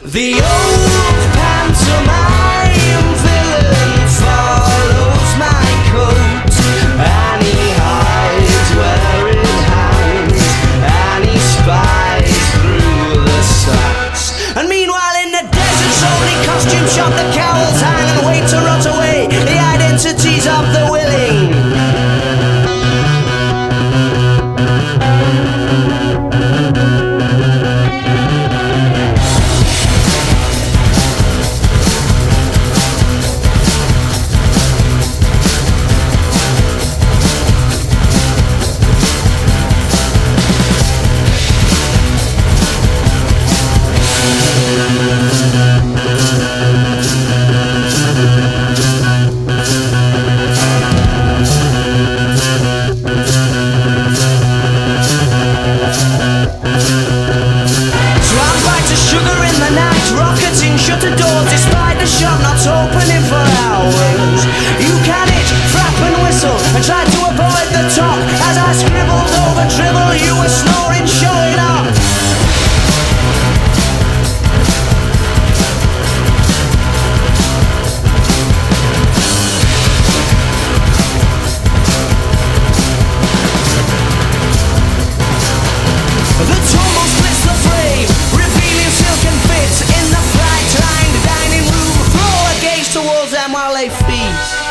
The old pantomime villain follows my coat, and he hides where it hangs, and he spies through the slats. And meanwhile in the desert's only costume shop, the cowels hang and wait to rot away the identities of the willing. Rocketing shutter doors despite the shop not opening for hours. You can itch, flap and whistle and try to avoid the talk. As I scribbled over dribble, you were snoring, showing off. The tumble splits the frame, revealing silken fits in the fright-lined dining room floor. Gaze towards them while they feast.